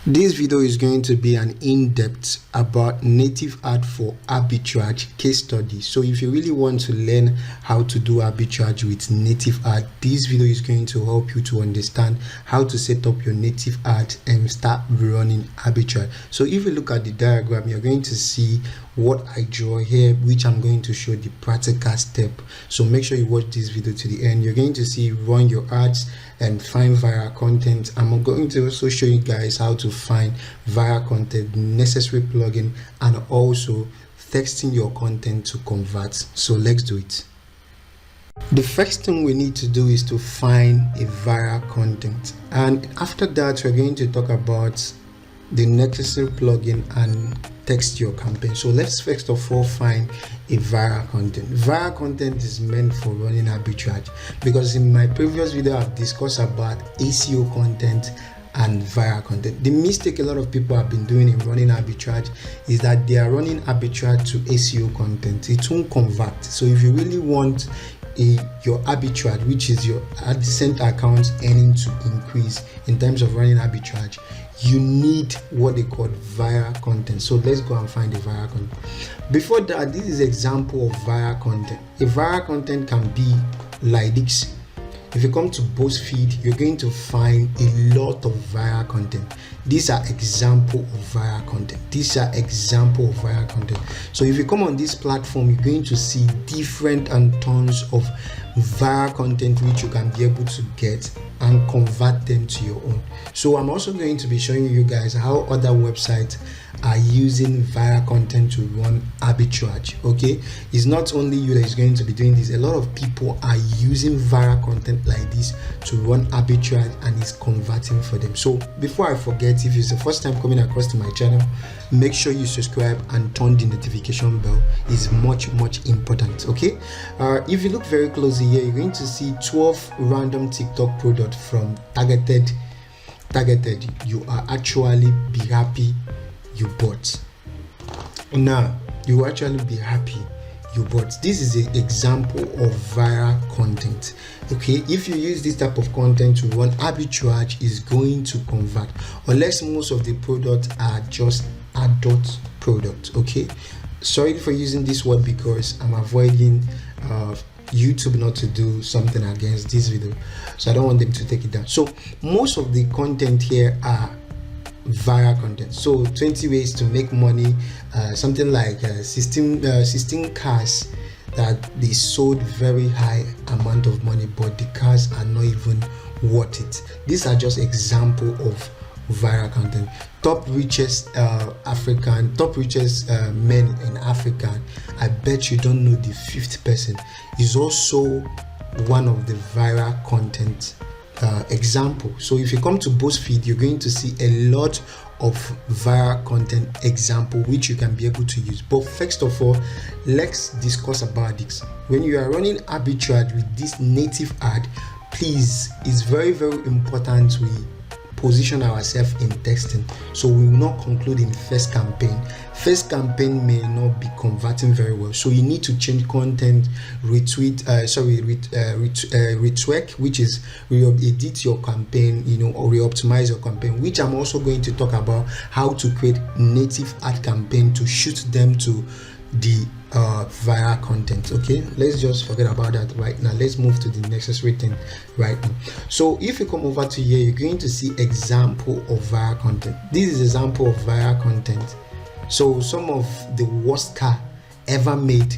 This video is going to be an in-depth about native ad for arbitrage case study. So if you really want to learn how to do arbitrage with native ad, this video is going to help you to understand how to set up your native ad and start running arbitrage. So if you look at the diagram, you're going to see what I draw here, which I'm going to show the practical step. So make sure you watch this video to the end. You're going to see run your ads and find viral content. I'm going to also show you guys how to find viral content, necessary plugin, and also texting your content to convert. So let's do it. The first thing we need to do is to find a viral content, and after that we're going to talk about the necessary plugin and text your campaign. So let's first of all find a viral content. Viral content is meant for running arbitrage, because in my previous video I've discussed about SEO content and viral content. The mistake a lot of people have been doing in running arbitrage is that they are running arbitrage to SEO content. It won't convert. So if you really want your arbitrage, which is your AdSense account earning, to increase in terms of running arbitrage, you need what they call viral content. So let's go and find the viral content. Before that, this is example of viral content. A viral content can be like this. If you come to BuzzFeed, you're going to find a lot of viral content. These are example of viral content. These are example of viral content. So if you come on this platform, you're going to see different and tons of viral content which you can be able to get and convert them to your own. So I'm also going to be showing you guys how other websites are using viral content to run arbitrage. Okay, it's not only you that is going to be doing this. A lot of people are using viral content like this to run arbitrage, and it's converting for them. So before I forget, if it's the first time coming across to my channel, make sure you subscribe and turn the notification bell. It's much important. Okay, if you look very closely here, you're going to see 12 random TikTok products from targeted. You are actually be happy you bought. Now you actually be happy you bought. This is an example of viral content. Okay, if you use this type of content to run arbitrage, is going to convert, unless most of the products are just adult products. Okay, sorry for using this word because I'm avoiding YouTube not to do something against this video, so I don't want them to take it down. So most of the content here are viral content. So 20 ways to make money, something like 16 cars that they sold very high amount of money, but the cars are not even worth it. These are just example of viral content. Top richest men in Africa. I bet you don't know the fifth person is also one of the viral content example. So if you come to BuzzFeed, you're going to see a lot of viral content example which you can be able to use. But first of all, let's discuss about this. When you are running arbitrage with this native ad, please, it's very important we position ourselves in testing, so we will not conclude in first campaign. First campaign may not be converting very well, so you need to change content, retweak, which is re-edit your campaign, or re-optimize your campaign, which I'm also going to talk about how to create native ad campaign to shoot them to the viral content. Okay, let's just forget about that right now. Let's move to the necessary thing right now. So if you come over to here, you're going to see example of viral content. This is example of viral content. So some of the worst car ever made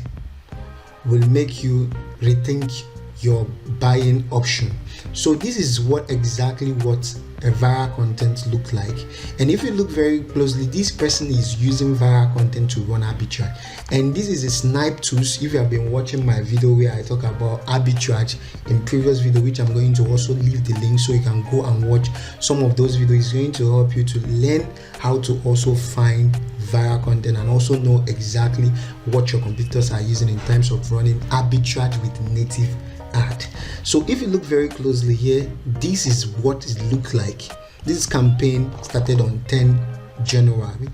will make you rethink your buying option. So this is what a viral content look like. And if you look very closely, this person is using viral content to run arbitrage, and this is a snipe tools. If you have been watching my video where I talk about arbitrage in previous video, which I'm going to also leave the link so you can go and watch some of those videos, it's going to help you to learn how to also find viral content and also know exactly what your competitors are using in terms of running arbitrage with native ad. So if you look very closely here, this is what it looked like. This campaign started on 10 January.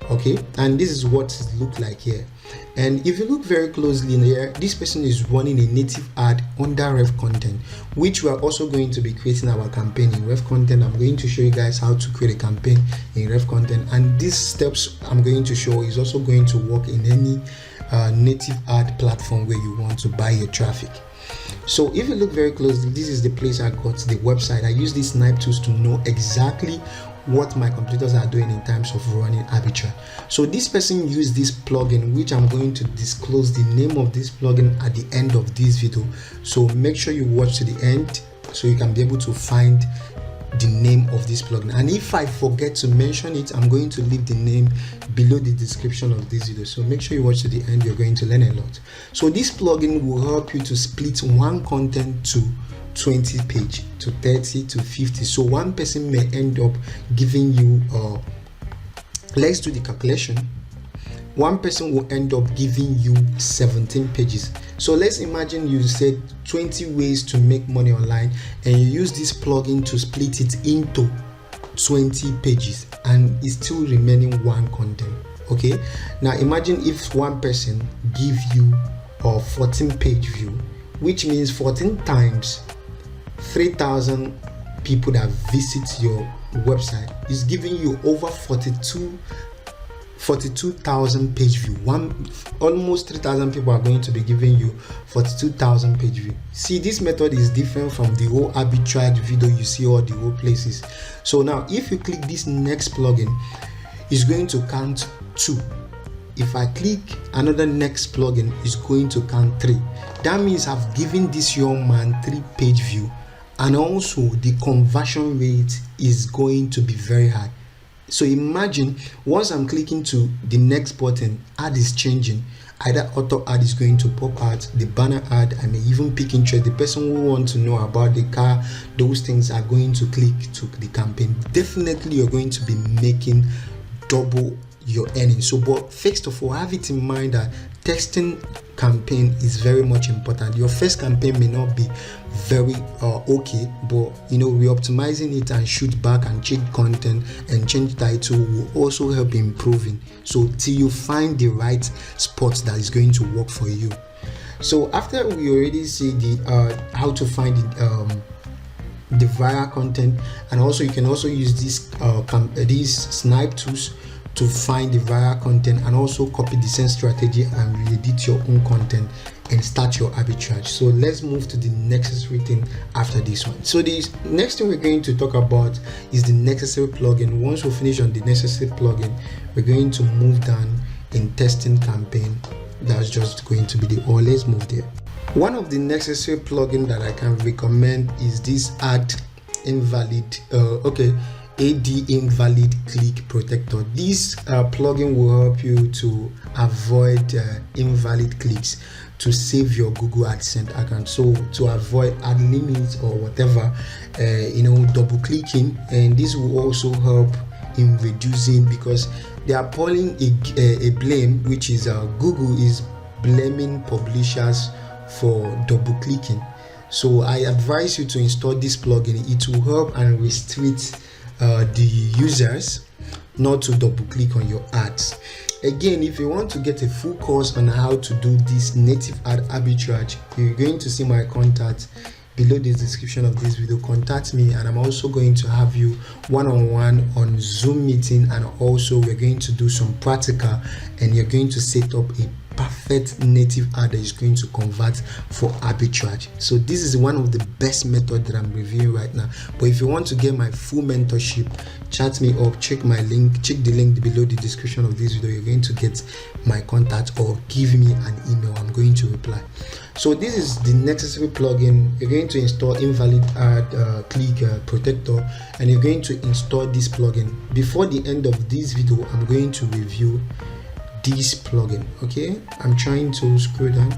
Okay, and this is what it looked like here. And if you look very closely in here, this person is running a native ad under Rev Content, which we are also going to be creating our campaign in Rev Content. I'm going to show you guys how to create a campaign in Rev Content, and these steps I'm going to show is also going to work in any native ad platform where you want to buy your traffic. So if you look very closely, this is the place I got the website. I use these snipe tools to know exactly what my computers are doing in terms of running arbitrage. So this person used this plugin, which I'm going to disclose the name of this plugin at the end of this video. So make sure you watch to the end so you can be able to find the name of this plugin. And if I forget to mention it, I'm going to leave the name below the description of this video. So make sure you watch to the end. You're going to learn a lot. So this plugin will help you to split one content to 20 page, to 30, to 50. So one person may end up giving you let's do the calculation. One person will end up giving you 17 pages. So let's imagine you said 20 ways to make money online, and you use this plugin to split it into 20 pages, and it's still remaining one content. Okay, now imagine if one person give you a 14 page view, which means 14 times 3,000 people that visit your website is giving you over 42,000 page view. Almost 3,000 people are going to be giving you 42,000 page view. See, this method is different from the whole arbitrage video you see all the whole places. So now if you click this next plugin, it's going to count 2. If I click another next plugin, it's going to count 3. That means I've given this young man 3 page view, and also the conversion rate is going to be very high. So imagine once I'm clicking to the next button, ad is changing. Either auto ad is going to pop out, the banner ad, I may even pick interest. The person who wants to know about the car, those things are going to click to the campaign. Definitely you're going to be making double your earnings. So but first of all, have it in mind that testing campaign is very much important. Your first campaign may not be very okay, but re-optimizing it and shoot back and change content and change title will also help improving, so till you find the right spot that is going to work for you. So after we already see the how to find the viral content, and also you can also use these snipe tools to find the viral content, and also copy the same strategy and re-edit your own content and start your arbitrage. So let's move to the necessary thing after this one. So the next thing we're going to talk about is the necessary plugin. Once we finish on the necessary plugin, we're going to move down in testing campaign. That's just going to be let's move there. One of the necessary plugin that I can recommend is this AD invalid click protector. This plugin will help you to avoid invalid clicks to save your Google AdSense account. So to avoid ad limits or whatever, double clicking, and this will also help in reducing, because they are pulling a blame, which is Google is blaming publishers for double clicking. So I advise you to install this plugin. It will help and restrict the users not to double click on your ads. Again, if you want to get a full course on how to do this native ad arbitrage, you're going to see my contact below the description of this video. Contact me, and I'm also going to have you one-on-one on Zoom meeting, and also we're going to do some practical, and you're going to set up a perfect native ad that is going to convert for arbitrage. So this is one of the best method that I'm reviewing right now. But if you want to get my full mentorship, chat me up, check the link below the description of this video. You're going to get my contact, or give me an email. I'm going to reply. So this is the necessary plugin. You're going to install invalid ad click protector, and you're going to install this plugin. Before the end of this video, I'm going to review this plugin. Okay, I'm trying to scroll down.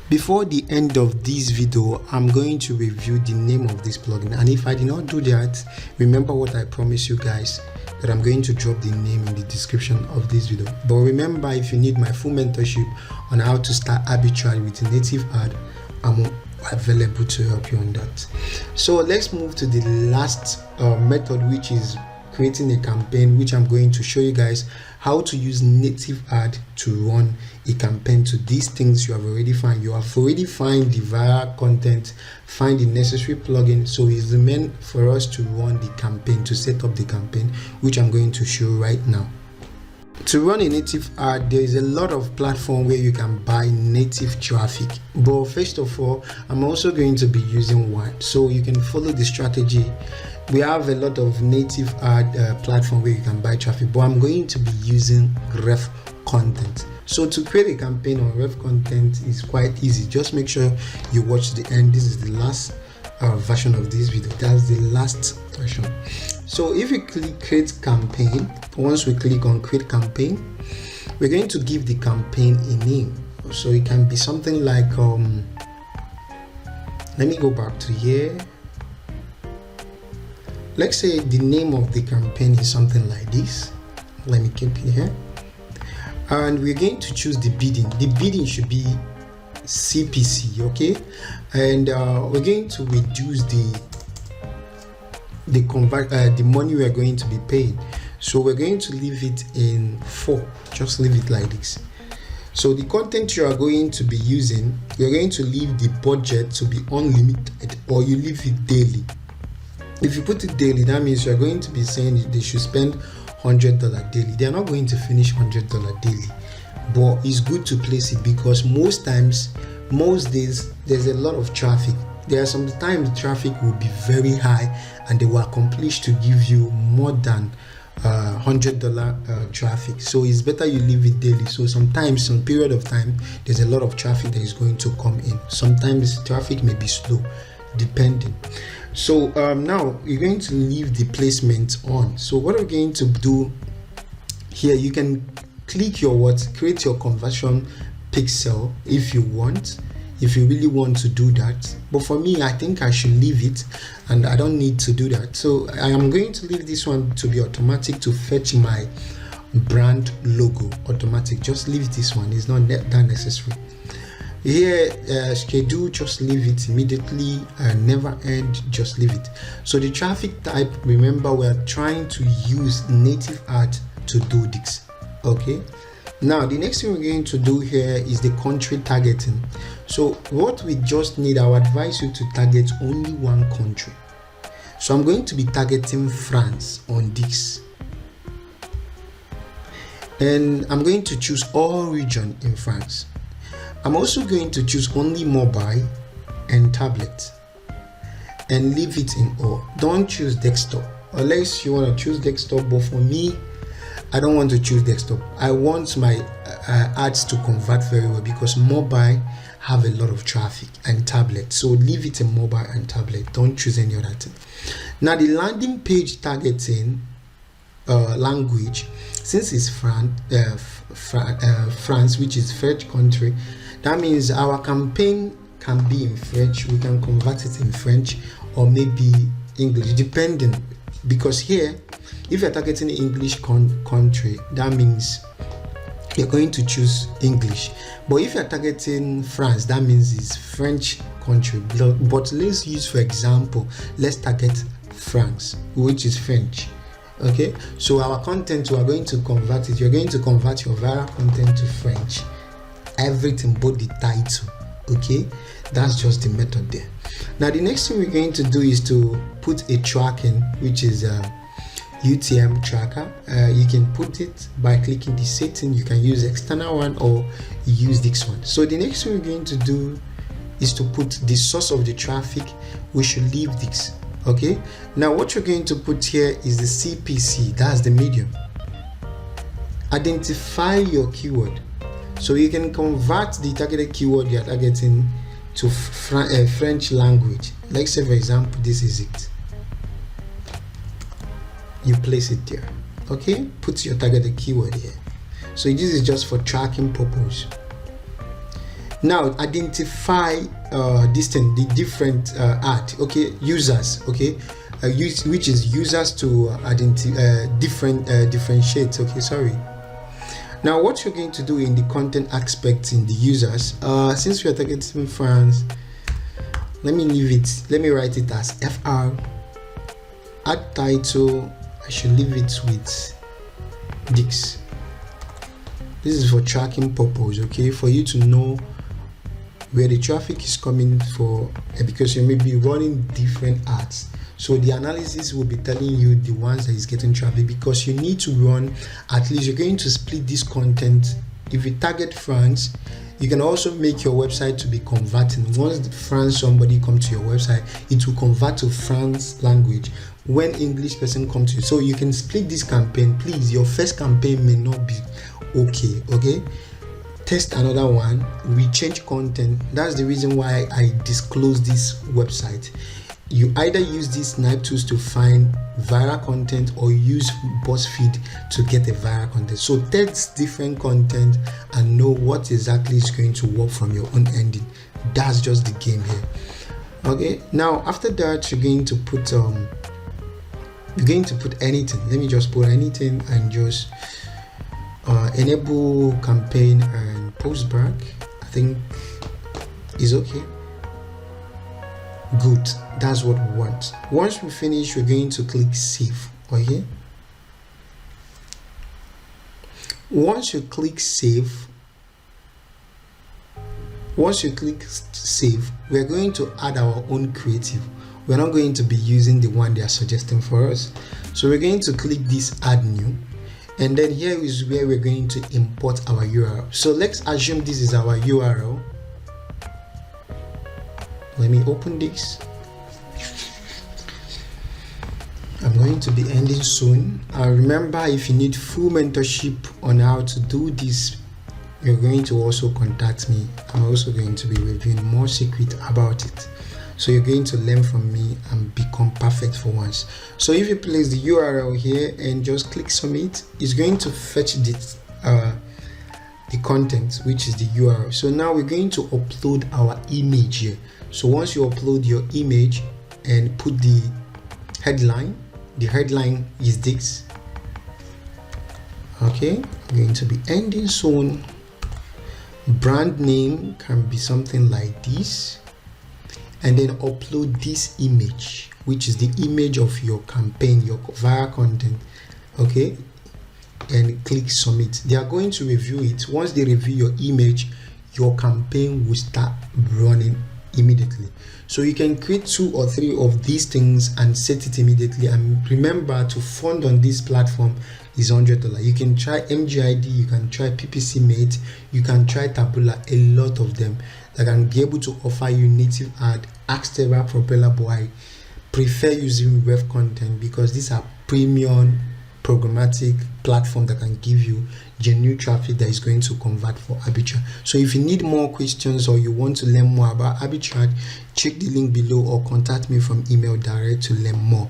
Before the end of this video, I'm going to review the name of this plugin, and if I did not do that, remember what I promised you guys, that I'm going to drop the name in the description of this video. But remember, if you need my full mentorship on how to start arbitrage with a native ad, I'm available to help you on that. So let's move to the last method, which is creating a campaign, which I'm going to show you guys how to use native ad to run a campaign to these things you have already found. You have already found the viral content, find the necessary plugin, so it's meant for us to run the campaign, to set up the campaign, which I'm going to show right now. To run a native ad, there is a lot of platform where you can buy native traffic, but first of all, I'm also going to be using one, so you can follow the strategy. We have a lot of native ad platform where you can buy traffic, but I'm going to be using ref content. So to create a campaign on ref content is quite easy. Just make sure you watch the end. This is the last version of this video. That's the last version. So if you click create campaign, once we click on create campaign, we're going to give the campaign a name. So it can be something like let me go back to here. Let's say the name of the campaign is something like this. Let me keep it here. And we're going to choose the bidding. The bidding should be CPC, okay? And we're going to reduce the money we are going to be paying. So we're going to leave it in 4. Just leave it like this. So the content you are going to be using, you're going to leave the budget to be unlimited, or you leave it daily. If you put it daily, that means you're going to be saying they should spend $100 daily. They're not going to finish $100 daily, but it's good to place it because most days there's a lot of traffic. There are sometimes the traffic will be very high and they will accomplish to give you more than $100 traffic. So it's better you leave it daily. So sometimes some period of time there's a lot of traffic that is going to come in. Sometimes traffic may be slow, depending. So now you're going to leave the placement on. So what we're going to do here, you can click your create your conversion pixel if you really want to do that. But for me, I think I should leave it and I don't need to do that. So I am going to leave this one to be automatic to fetch my brand logo automatic. Just leave this one, it's not that necessary. Here schedule, just leave it immediately, never end, just leave it. So the traffic type, remember we are trying to use native ad to do this. Okay, now the next thing we're going to do here is the country targeting. So what we just need, I would advise you to target only one country. So I'm going to be targeting France on this, and I'm going to choose all region in France. I'm also going to choose only mobile and tablet and leave it in all. Don't choose desktop unless you want to choose desktop, but for me, I don't want to choose desktop. I want my ads to convert very well because mobile have a lot of traffic and tablet. So leave it in mobile and tablet. Don't choose any other thing. Now the landing page targeting language, since it's France, which is French country, that means our campaign can be in French. We can convert it in French or maybe English, depending, because here if you're targeting English country, that means you're going to choose English. But if you're targeting France, that means it's French country. But let's use, for example, let's target France, which is French. Okay, so our content, we are going to convert it. You're going to convert your viral content to French, everything but the title. Okay, that's just the method there. Now the next thing we're going to do is to put a tracking, which is UTM tracker. You can put it by clicking the setting. You can use external one or use this one. So the next thing we're going to do is to put the source of the traffic. We should leave this. Okay, now what you're going to put here is the CPC, that's the medium. Identify your keyword, so you can convert the targeted keyword you're targeting to French language. Let's say, for example, this is it. You place it there. Okay, put your targeted keyword here. So this is just for tracking purpose. Now identify the different ad, okay, users, okay, which is users to differentiate. Okay, sorry. Now what you're going to do in the content aspect in the users, since we are targeting France, let me write it as FR, add title. I I should leave it with this. This is for tracking purpose, okay, for you to know where the traffic is coming for, because you may be running different ads. So the analysis will be telling you the ones that is getting traffic, because you need to run, at least you're going to split this content. If you target France, you can also make your website to be converting. Once France somebody come to your website, it will convert to France language when English person come to you. So you can split this campaign. Please, your first campaign may not be okay. Test another one, we change content. That's the reason why I disclose this website. You either use these snipe tools to find viral content or use BuzzFeed to get a viral content. So test different content and know what exactly is going to work from your own ending. That's just the game here. Okay, now after that you're going to put anything. Let me just put anything and just enable campaign and post back. I think is okay. Good, that's what we want. Once we finish, we're going to click save. Okay, once you click save, we're going to add our own creative. We're not going to be using the one they are suggesting for us. So we're going to click this add new, and then here is where we're going to import our URL. So let's assume this is our URL. Let me open this. I'm going to be ending soon. Remember, if you need full mentorship on how to do this, you're going to also contact me. I'm also going to be reviewing more secret about it. So you're going to learn from me and become perfect for once. So if you place the URL here and just click submit, it's going to fetch this the content, which is the URL. So now we're going to upload our image here. So once you upload your image and put the headline is this. Okay, I'm going to be ending soon. Brand name can be something like this, and then upload this image, which is the image of your campaign, your viral content. Okay, and click submit. They are going to review it. Once they review your image, your campaign will start running immediately. So you can create 2 or 3 of these things and set it immediately. And remember, to fund on this platform is $100. You can try MGID, you can try PPC Mate, you can try Taboola, a lot of them that can be able to offer you native ad, Axterra, Propeller, but I prefer using web content because these are premium programmatic platform that can give you genuine traffic that is going to convert for arbitrage. So if you need more questions or you want to learn more about arbitrage, check the link below or contact me from email direct to learn more.